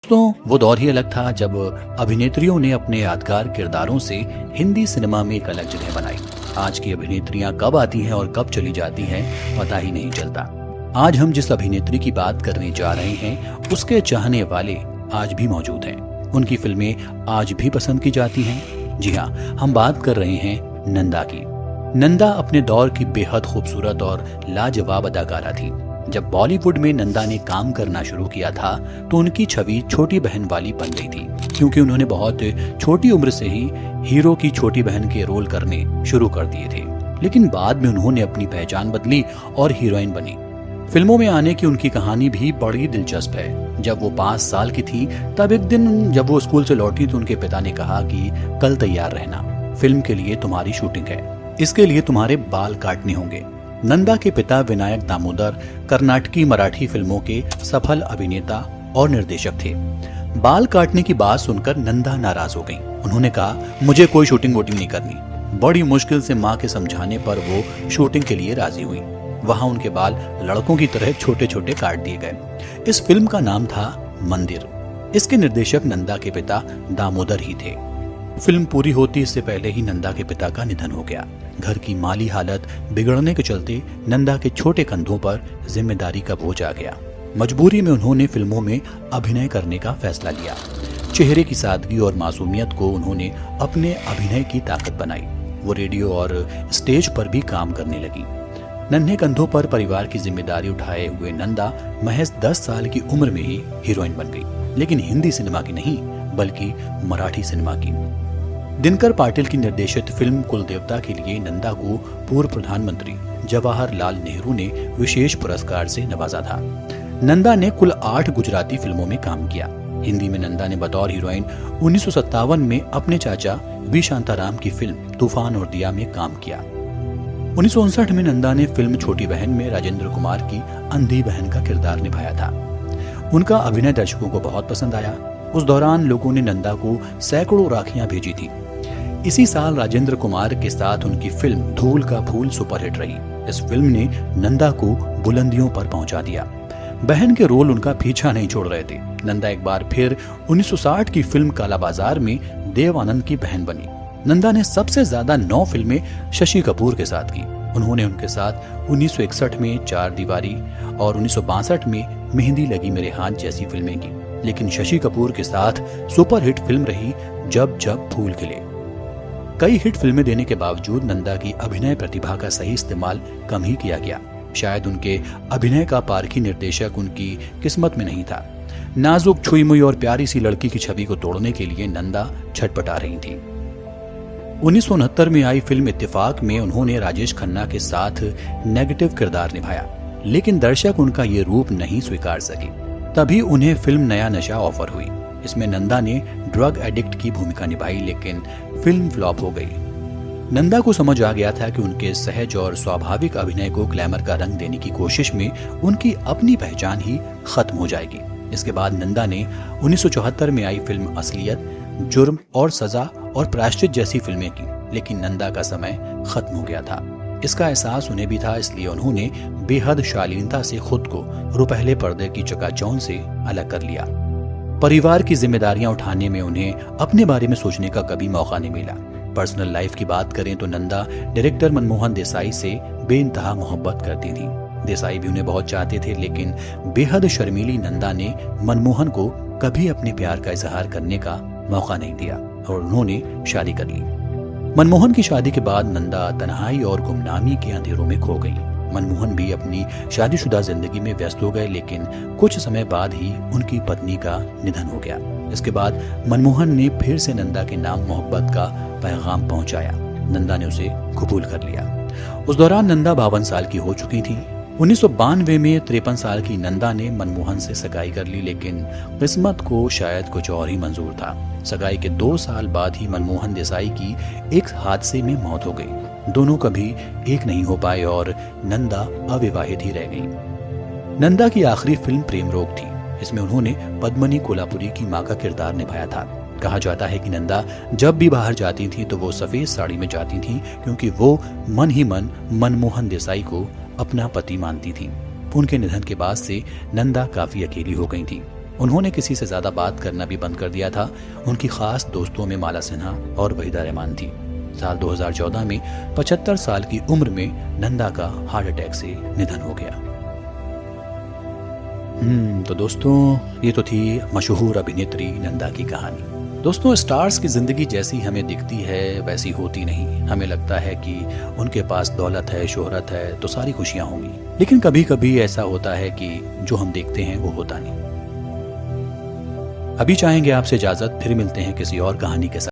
दोस्तों, वो दौर ही अलग था जब अभिनेत्रियों ने अपने यादगार किरदारों से हिंदी सिनेमा में एक अलग जगह बनाई। आज की अभिनेत्रियां कब आती हैं और कब चली जाती हैं पता ही नहीं चलता। आज हम जिस अभिनेत्री की बात करने जा रहे हैं उसके चाहने वाले आज भी मौजूद हैं। उनकी फिल्में आज भी पसंद की जाती हैं। जी हाँ, हम बात कर रहे हैं नंदा की। नंदा अपने दौर की बेहद खूबसूरत और लाजवाब अदाकारा थी। जब बॉलीवुड में नंदा ने काम करना शुरू किया था तो उनकी छवि छोटी बहन वाली बन गई थी, क्योंकि उन्होंने बहुत छोटी उम्र से ही हीरो की छोटी बहन के रोल करने शुरू कर दिए थे। लेकिन बाद में उन्होंने अपनी पहचान बदली और हीरोइन बनी। फिल्मों में आने की उनकी कहानी भी बड़ी दिलचस्प है। जब वो 5 साल की थी तब एक दिन जब वो स्कूल से लौटी तो उनके पिता ने कहा कि कल तैयार रहना, फिल्म के लिए तुम्हारी शूटिंग है, इसके लिए तुम्हारे बाल काटने होंगे। नंदा के पिता विनायक दामोदर कर्नाटकी मराठी फिल्मों के सफल अभिनेता और निर्देशक थे। बाल काटने की बात सुनकर नंदा नाराज हो गईं। उन्होंने कहा, मुझे कोई शूटिंग वोटिंग नहीं करनी। बड़ी मुश्किल से माँ के समझाने पर वो शूटिंग के लिए राजी हुई। वहां उनके बाल लड़कों की तरह छोटे छोटे काट दिए गए। इस फिल्म का नाम था मंदिर। इसके निर्देशक नंदा के पिता दामोदर ही थे। फिल्म पूरी होती इससे पहले ही नंदा के पिता का निधन हो गया। घर की माली हालत बिगड़ने के चलते नंदा के छोटे कंधों पर जिम्मेदारी का बोझ आ गया। मजबूरी में उन्होंने फिल्मों में अभिनय करने का फैसला लिया। चेहरे की सादगी और मासूमियत को उन्होंने अपने अभिनय की ताकत बनाई। वो रेडियो और स्टेज पर भी काम करने लगी। नन्हे कंधों पर परिवार की जिम्मेदारी उठाए हुए नंदा महज 10 साल की उम्र में ही हीरोइन बन गई, लेकिन हिंदी सिनेमा की नहीं बल्कि मराठी सिनेमा की। दिनकर पाटिल की निर्देशित फिल्म कुलदेवता के लिए नंदा को पूर्व प्रधानमंत्री जवाहरलाल नेहरू ने विशेष पुरस्कार से नवाजा था। नंदा ने कुल 8 गुजराती फिल्मों में काम किया। हिंदी में नंदा ने बतौर हीरोइन 1957 में अपने चाचा वी शांताराम की फिल्म तूफान और दिया में काम किया। 1959 में नंदा ने फिल्म छोटी बहन में राजेंद्र कुमार की अंधी बहन का किरदार निभाया था। उनका अभिनय दर्शकों को बहुत पसंद आया। उस दौरान लोगों ने नंदा को सैकड़ों राखियां भेजी थी। इसी साल राजेंद्र कुमार के साथ उनकी फिल्म धूल का फूल सुपरहिट रही। इस फिल्म ने नंदा को बुलंदियों पर पहुंचा दिया। बहन के रोल उनका पीछा नहीं छोड़ रहे थे। नंदा एक बार फिर 1960 की फिल्म काला बाजार में देव आनंद की बहन बनी। नंदा ने सबसे ज्यादा 9 फिल्में शशि कपूर के साथ की। उन्होंने उनके साथ 1961 में 4 दीवारी और 1962 में मेहंदी लगी मेरे हाथ जैसी फिल्में की। लेकिन शशि कपूर के साथ सुपरहिट फिल्म रही जब जब फूल खिले। कई हिट फिल्में देने के बावजूद नंदा की अभिनय प्रतिभा का सही इस्तेमाल कम ही किया गया। शायद उनके अभिनय का पारखी निर्देशक उनकी किस्मत में नहीं था। नाजुक, छुई मुई और प्यारी सी लड़की की छवि को तोड़ने के लिए नंदा छटपटा रही थी। 1969 में आई फिल्म इत्तेफाक में उन्होंने राजेश खन्ना के साथ नेगेटिव किरदार निभाया, लेकिन दर्शक उनका ये रूप नहीं स्वीकार सके। तभी उन्हें फिल्म नया नशा ऑफर हुई। इसमें नंदा ने ड्रग एडिक्ट की भूमिका निभाई, लेकिन फिल्म फ्लॉप हो गई। नंदा को समझ आ गया था कि उनके सहज और स्वाभाविक अभिनय को ग्लैमर का रंग देने की कोशिश में उनकी अपनी पहचान ही खत्म हो जाएगी। इसके बाद नंदा ने 1974 में आई फिल्म असलियत, जुर्म और सजा और प्रायश्चित जैसी फिल्में की, लेकिन नंदा का समय खत्म हो गया था। इसका एहसास उन्हें भी था, इसलिए उन्होंने बेहद शालीनता से खुद को रुपहले पर्दे की चकाचौंध से अलग कर लिया। परिवार की जिम्मेदारियां उठाने में उन्हें अपने बारे में सोचने का कभी मौका नहीं मिला। पर्सनल लाइफ की बात करें तो नंदा डायरेक्टर मनमोहन देसाई से बेइंतहा मोहब्बत करती थी। देसाई भी उन्हें बहुत चाहते थे, लेकिन बेहद शर्मीली नंदा ने मनमोहन को कभी अपने प्यार का इजहार करने का मौका नहीं दिया और उन्होंने शादी कर ली। मनमोहन की शादी के बाद नंदा तन्हाई और गुमनामी के अंधेरों में खो गई। मनमोहन भी अपनी शादीशुदा जिंदगी में व्यस्त हो गए, लेकिन कुछ समय बाद ही उनकी पत्नी का निधन हो गया। इसके बाद मनमोहन ने फिर से नंदा के नाम मोहब्बत का पैगाम पहुंचाया। नंदा ने उसे कबूल कर लिया। उस दौरान नंदा 52 साल की हो चुकी थी। 1992 में 53 साल की नंदा ने मनमोहन से सगाई कर ली, लेकिन किस्मत को शायद कुछ और ही मंजूर था। सगाई के 2 साल बाद ही मनमोहन देसाई की एक हादसे में मौत हो गई। दोनों कभी एक नहीं हो पाए और नंदा अविवाहित ही रह गई। नंदा की आखिरी फिल्म प्रेम रोग थी। इसमें उन्होंने पद्मनी कोल्हापुरी की मां का किरदार निभाया था। कहा जाता है कि नंदा जब भी बाहर जाती थी तो वो सफेद साड़ी में जाती थी, क्योंकि वो मन ही मन मनमोहन देसाई को अपना पति मानती थी। उनके निधन के बाद से नंदा काफी अकेली हो गई थी। उन्होंने किसी से ज्यादा बात करना भी बंद कर दिया था। उनकी खास दोस्तों में माला सिन्हा और वहीदा रहमान थी। साल 2014 में 75 साल की उम्र में नंदा का हार्ट अटैक से निधन हो गया। तो दोस्तों, ये तो थी मशहूर अभिनेत्री नंदा की कहानी। दोस्तों, स्टार्स की जिंदगी जैसी हमें दिखती है वैसी होती नहीं। हमें लगता है कि उनके पास दौलत है, शोहरत है, तो सारी खुशियां होंगी, लेकिन कभी कभी ऐसा होता है कि जो हम देखते हैं वो होता नहीं। अभी चाहेंगे आपसे इजाजत, फिर मिलते हैं किसी और कहानी के साथ।